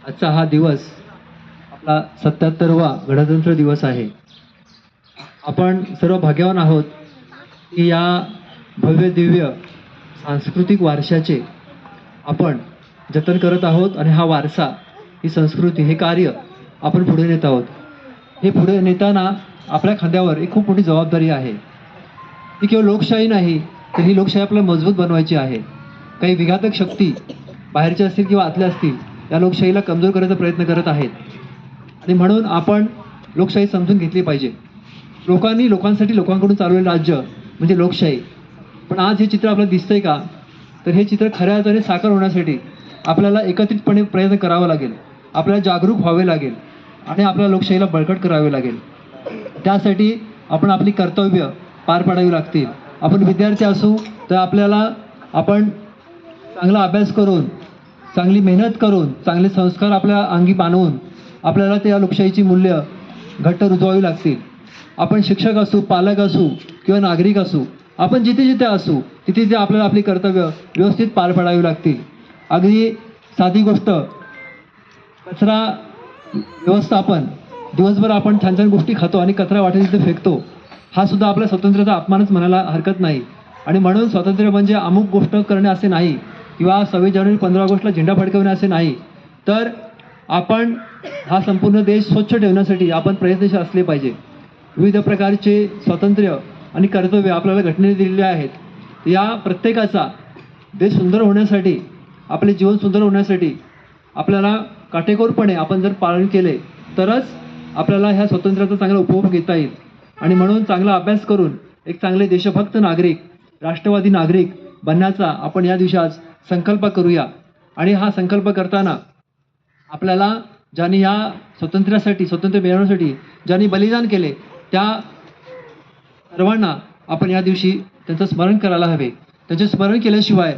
आजचा हा दिवस आपला 77वा गणतंत्र दिवस आहे. आपण सर्व भाग्यवान आहोत की या भव्य दिव्य सांस्कृतिक वारशाचे आपण जतन करत आहोत आणि हा वारसा, ही संस्कृती, हे कार्य आपण पुढे नेत आहोत. हे पुढे नेताना आपल्या खांद्यावर एक खूप मोठी जबाबदारी आहे. ही केवळ लोकशाही नाही, तर ही लोकशाही आपल्याला मजबूत बनवायची आहे. काही विघातक शक्ती बाहेरच्या असतील किंवा आतल्या असतील, या लोकशाहीला कमजोर करायचा प्रयत्न करत आहेत आणि म्हणून आपण लोकशाही समजून घेतली पाहिजे. लोकांनी लोकांसाठी लोकांकडून चालवलेलं राज्य म्हणजे लोकशाही. पण आज हे चित्र आपल्याला दिसतंय का? तर हे चित्र खऱ्या अर्थाने साकार होण्यासाठी आपल्याला एकत्रितपणे प्रयत्न करावा लागेल. आपल्याला जागरूक व्हावे लागेल आणि आपल्याला लोकशाहीला बळकट करावे लागेल. त्यासाठी आपण आपली कर्तव्य पार पाडावी लागतील. आपण विद्यार्थी असू तर आपण चांगला अभ्यास करून, चांगली मेहनत करून, चांगले संस्कार आपल्या अंगी बाणवून आपल्याला त्या लोकशाहीची मूल्य घट्ट रुजवावी लागतील. आपण शिक्षक असू, पालक असू किंवा नागरिक असू, आपण जिथे जिथे असू तिथे तिथे आपल्याला आपली कर्तव्य व्यवस्थित पार पाडावी लागतील. अगदी साधी गोष्ट, कचरा व्यवस्थापन. दिवसभर आपण छान छान गोष्टी खातो आणि कचरा वाटेल तिथे फेकतो. हा सुद्धा आपल्या स्वातंत्र्याचा अपमानच म्हणायला हरकत नाही. आणि म्हणून स्वातंत्र्य म्हणजे अमुक गोष्ट करणे असे नाही, किंवा 26 जानेवारी 15 ऑगस्टला झेंडा फडकवणे असे नाही. तर आपण हा संपूर्ण देश स्वच्छ ठेवण्यासाठी आपण प्रयत्नशील असले पाहिजे. विविध प्रकारचे स्वातंत्र्य आणि कर्तव्य आपल्याला घटनेने दिलेले आहेत. या प्रत्येकाचा देश सुंदर होण्यासाठी, आपले जीवन सुंदर होण्यासाठी आपल्याला काटेकोरपणे आपण जर पालन केले तरच आपल्याला ह्या स्वातंत्र्याचा चांगला उपभोग घेता येईल. आणि म्हणून चांगला अभ्यास करून एक चांगले देशभक्त नागरिक, राष्ट्रवादी नागरिक बनण्याचा आपण या दिवशी आज संकल्प करूया. आणि हा संकल्प करताना आपल्याला ज्यांनी या स्वातंत्र्य मिळवण्यासाठी ज्यांनी बलिदान केले त्या सर्वांना आपण या दिवशी त्यांचं स्मरण करायला हवे. त्यांचे स्मरण केल्याशिवाय